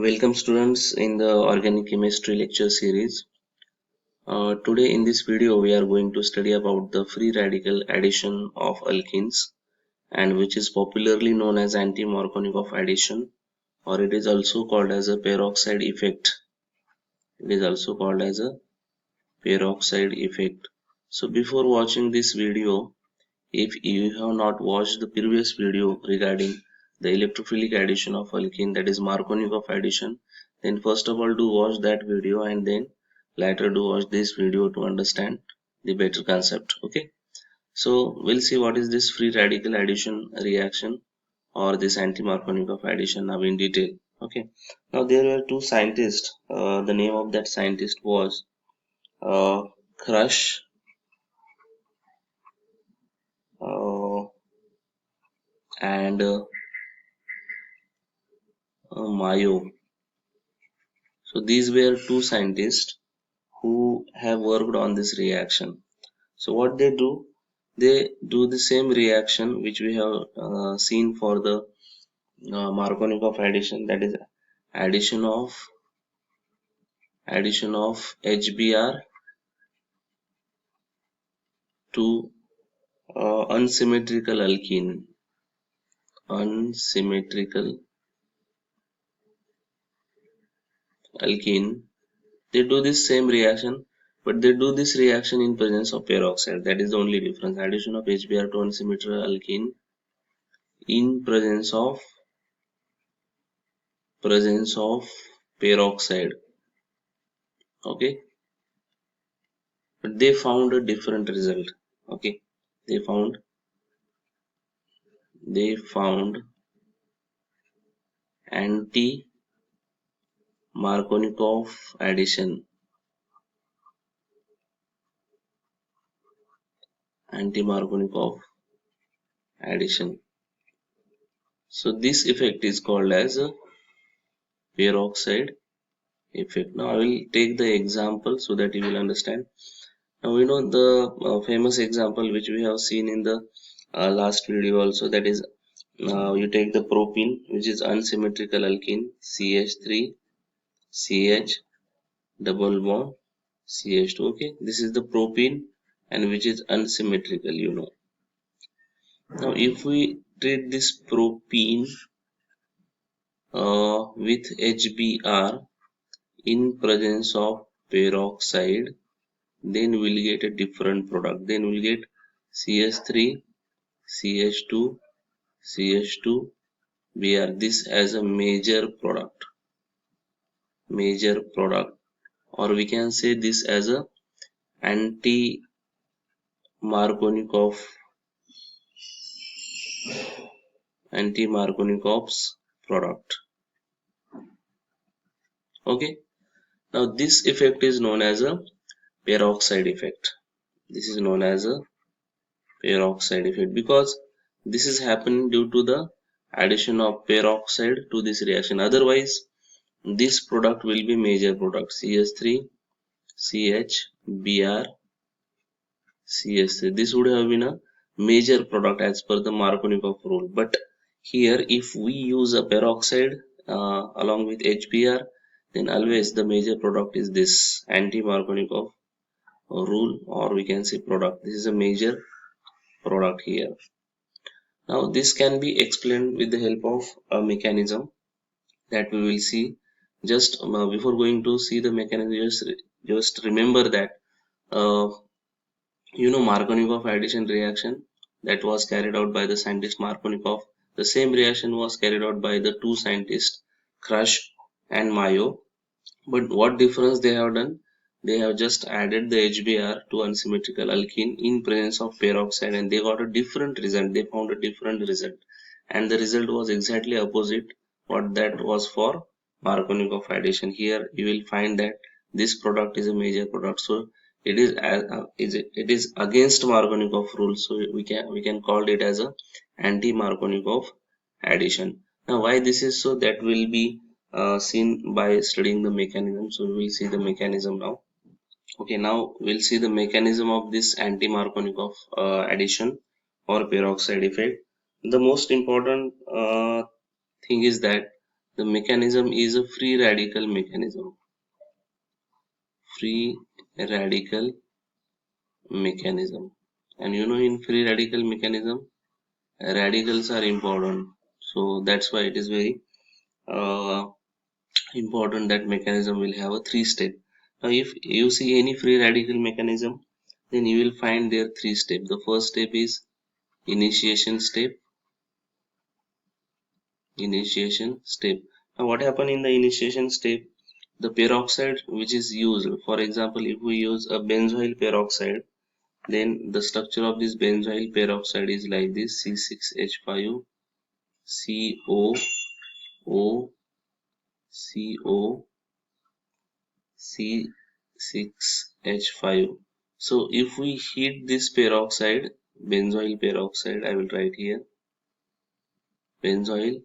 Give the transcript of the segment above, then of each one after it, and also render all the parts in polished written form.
Welcome students in the organic chemistry lecture series. Today in this video we are going to study about the free radical addition of alkenes, and which is popularly known as anti-Markovnikov addition, or it is also called as a peroxide effect. It is also called as a peroxide effect. So before watching this video, if you have not watched the previous video regarding the electrophilic addition of alkene, that is Markovnikov addition, then first of all do watch that video and then later do watch this video to understand the better concept. Okay, so we'll see what is this free radical addition reaction or this anti-Markovnikov addition now in detail. Okay, now there were two scientists. The name of that scientist was uh, Krush uh, and Mayo. So these were two scientists who have worked on this reaction. So what they do the same reaction which we have seen for the Markovnikov addition, that is addition of HBr to unsymmetrical alkene. They do this same reaction, but they do this reaction in presence of peroxide. That is the only difference. Addition of HBr to unsymmetrical alkene in presence of peroxide. Okay, but they found a different result. Okay, they found anti-Markovnikov addition. So this effect is called as a peroxide effect. Now I will take the example so that you will understand. Now we know the famous example which we have seen in the last video also, that is you take the propene, which is unsymmetrical alkene, CH3 CH double bond CH2. Okay, this is the propene and which is unsymmetrical, you know. Now if we treat this propene with HBr in presence of peroxide, then we'll get a different product. Then we'll get CH3 CH2 CH2 Br, this as a major product, or we can say this as a anti-Markovnikov's product. Okay, now this effect is known as a peroxide effect. This is known as a peroxide effect because this is happening due to the addition of peroxide to this reaction. Otherwise this product will be major product, CH3 CH Br CH3. This would have been a major product as per the Markovnikov rule. But here if we use a peroxide along with HBr, then always the major product is this anti-Markovnikov rule, or we can say product. This is a major product here. Now this can be explained with the help of a mechanism that we will see. Just before going to see the mechanism, just remember that you know Markovnikov addition reaction that was carried out by the scientist Markovnikov. The same reaction was carried out by the two scientists Krush and Mayo. But what difference they have done? They have just added the HBr to unsymmetrical alkene in presence of peroxide, and they got a different result. They found a different result, and the result was exactly opposite what that was for Markovnikov addition. Here you will find that this product is a major product, so it is against Markovnikov rule, so we can call it as a anti-Markovnikov addition. Now why this is so, that will be seen by studying the mechanism. So we will see the mechanism now. Okay, now we'll see the mechanism of this anti-Markovnikov addition or peroxide effect. The most important thing is that The mechanism is a free radical mechanism. Free radical mechanism. And you know, in free radical mechanism, radicals are important. So that's why it is very uh, important that mechanism will have a three step. Now, if you see any free radical mechanism, then you will find there three steps. The first step is initiation step. Initiation step. Now, what happen in the initiation step? The peroxide which is used, for example, if we use a benzoyl peroxide, then the structure of this benzoyl peroxide is like this: C6H5, CO, O, CO, C6H5. So if we heat this peroxide, benzoyl peroxide, I will write here, benzoyl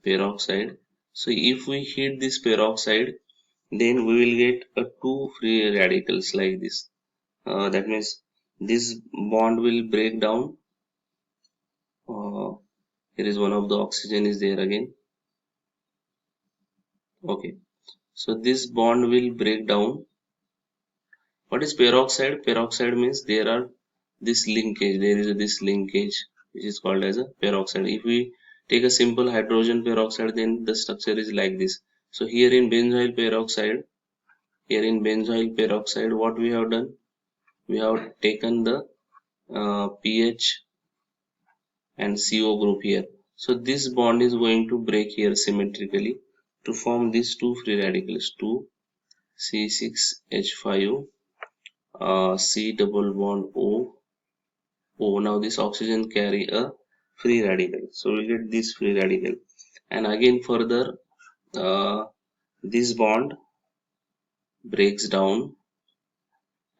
peroxide. So if we heat this peroxide, then we will get a two free radicals like this. That means this bond will break down. Here is one of the oxygen is there again. Okay, so this bond will break down. What is peroxide? Peroxide means there are this linkage. There is this linkage which is called as a peroxide. If we take a simple hydrogen peroxide, then the structure is like this. So here in benzoyl peroxide, what we have done? We have taken the pH and CO group here. So this bond is going to break here symmetrically to form these two free radicals, 2 C6H5 C double bond O. Now this oxygen carry a free radical, so we get this free radical, and again further this bond breaks down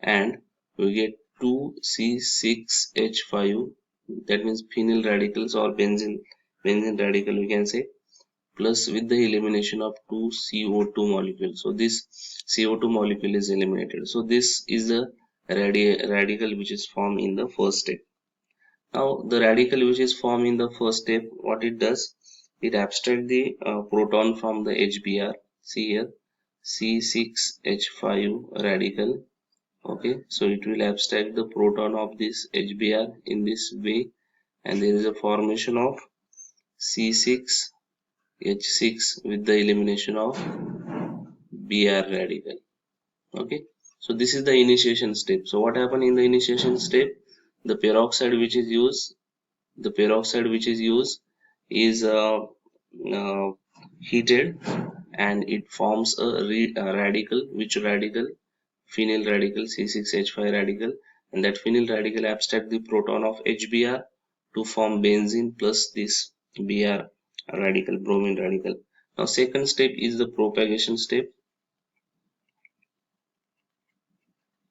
and we get 2 C6H5, that means phenyl radicals or benzene radical we can say, plus with the elimination of two CO2 molecules. So this CO2 molecule is eliminated. So this is the radical which is formed in the first step. Now the radical which is formed in the first step, what it does, it abstracts the proton from the HBr. See here, C6H5 radical. Okay, so it will abstract the proton of this HBr in this way, and there is a formation of C6H6 with the elimination of Br radical. Okay, so this is the initiation step. So what happened in the initiation step? The peroxide which is used, is heated, and it forms a radical. Which radical? Phenyl radical, C6H5 radical, and that phenyl radical abstract the proton of HBr to form benzene plus this Br radical, bromine radical. Now second step is the propagation step.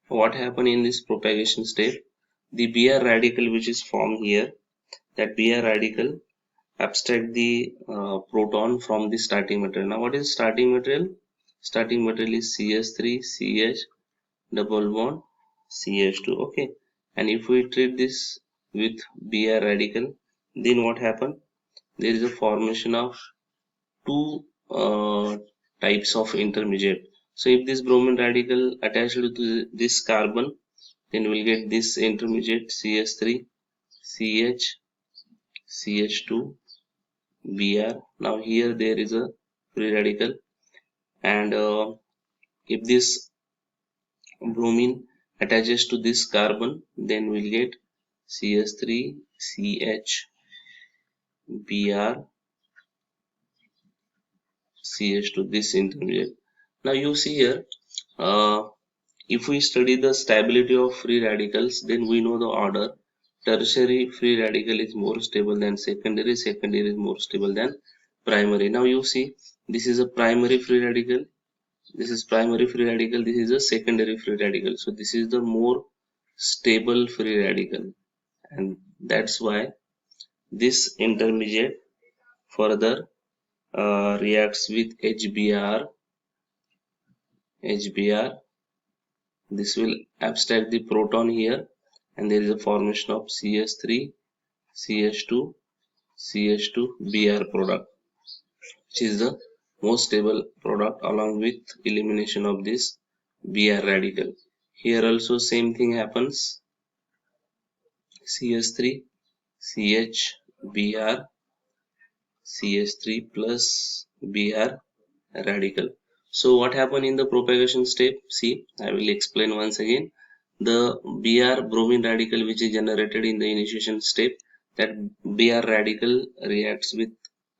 What happened in this propagation step? The Br radical which is formed here, that Br radical abstract the proton from the starting material. Now what is starting material? Starting material is CH3 CH double bond CH2. Okay, and if we treat this with Br radical, then what happen? There is a formation of two types of intermediate. So if this bromine radical attached to this carbon, then we'll get this intermediate CH3 CH CH2 Br. Now here there is a free radical, and if this bromine attaches to this carbon, then we'll get CH3 CH Br CH2, this intermediate. Now you see here, if we study the stability of free radicals, then we know the order. Tertiary free radical is more stable than secondary, secondary is more stable than primary. Now you see, this is a primary free radical, this is primary free radical, this is a secondary free radical. So this is the more stable free radical, and that's why this intermediate further reacts with HBr. This will abstract the proton here, and there is a formation of CH3 CH2 CH2 Br product. which is the most stable product along with elimination of this Br radical. Here also same thing happens, CH3 CH Br CH3 plus Br radical. So what happened in the propagation step? See, I will explain once again. The Br bromine radical which is generated in the initiation step, that Br radical reacts with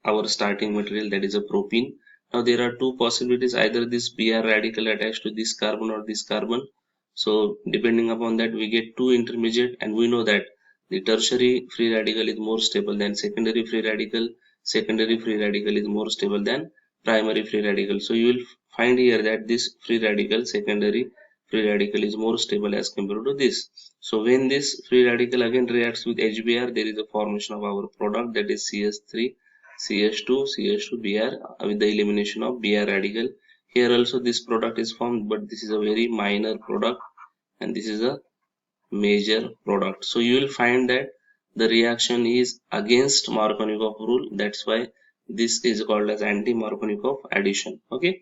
our starting material, that is a propene. Now there are two possibilities, either this Br radical attached to this carbon or this carbon. So depending upon that we get two intermediate, and we know that the tertiary free radical is more stable than secondary free radical. Secondary free radical is more stable than primary free radical. So you will find here that this free radical, secondary free radical, is more stable as compared to this. So when this free radical again reacts with HBr, there is a formation of our product, that is CH3 CH2 CH2 Br with the elimination of Br radical. Here also this product is formed, but this is a very minor product and this is a major product. So you will find that the reaction is against Markovnikov rule. That's why this is called as anti-Markovnikov addition. Okay.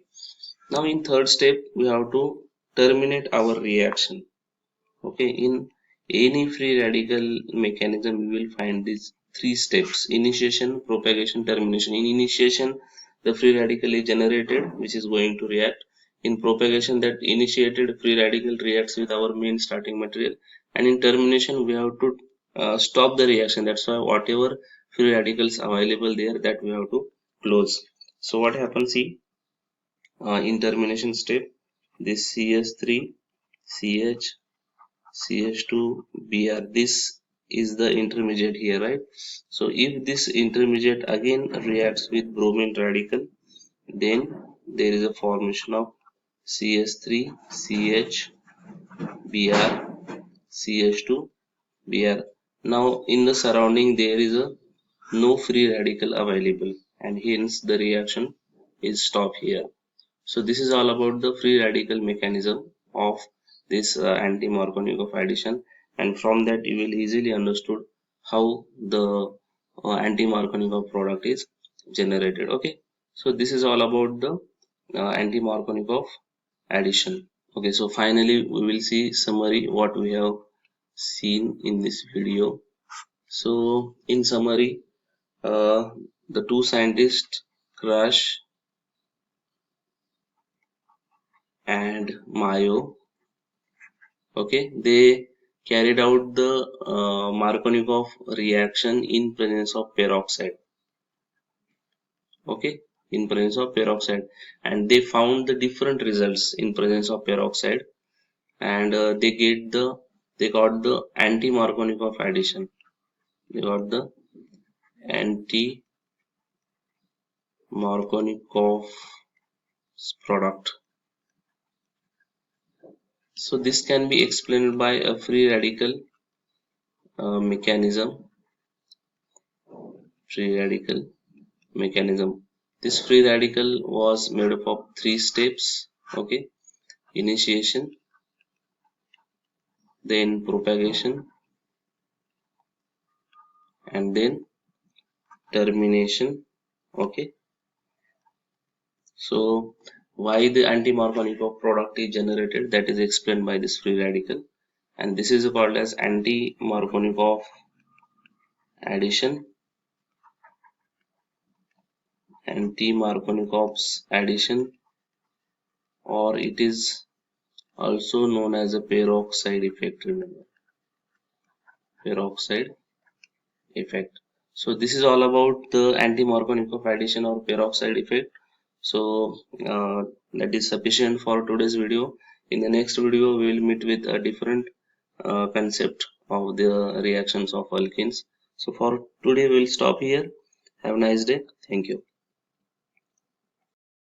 Now in third step we have to terminate our reaction. Okay. In any free radical mechanism we will find these three steps: initiation, propagation, termination. In initiation the free radical is generated which is going to react. In propagation, that initiated free radical reacts with our main starting material, and in termination we have to stop the reaction. That's why whatever free radicals available there, that we have to close. So what happens, see, in termination step, this CH3 CH CH2 Br, this is the intermediate here, right? So if this intermediate again reacts with bromine radical, then there is a formation of CH3 CH Br CH2 Br. Now in the surrounding there is a no free radical available, and hence the reaction is stopped here. So this is all about the free radical mechanism of this anti-Markovnikov addition, and from that you will easily understood how the anti-Markovnikov product is generated. Okay, so this is all about the anti-Markovnikov addition. Okay, so finally we will see summary what we have seen in this video. So in summary, the two scientists Crash and Mayo, okay, they carried out the Markovnikov reaction in presence of peroxide. Okay, in presence of peroxide, and they found the different results in presence of peroxide, and they got the anti-Markovnikov addition. They got the anti-Markovnikov product. So this can be explained by a free radical mechanism. Free radical mechanism. This free radical was made up of three steps. Okay, initiation, then propagation, and then termination. Okay, so why the anti-Markovnikov product is generated, that is explained by this free radical, and this is called as anti-Markovnikov addition. Anti-Markovnikov's addition, or it is also known as a peroxide effect. Remember, peroxide effect. So this is all about the anti-Markovnikov addition or peroxide effect. So that is sufficient for today's video. In the next video we will meet with a different concept of the reactions of alkenes. So for today we will stop here. Have a nice day. Thank you.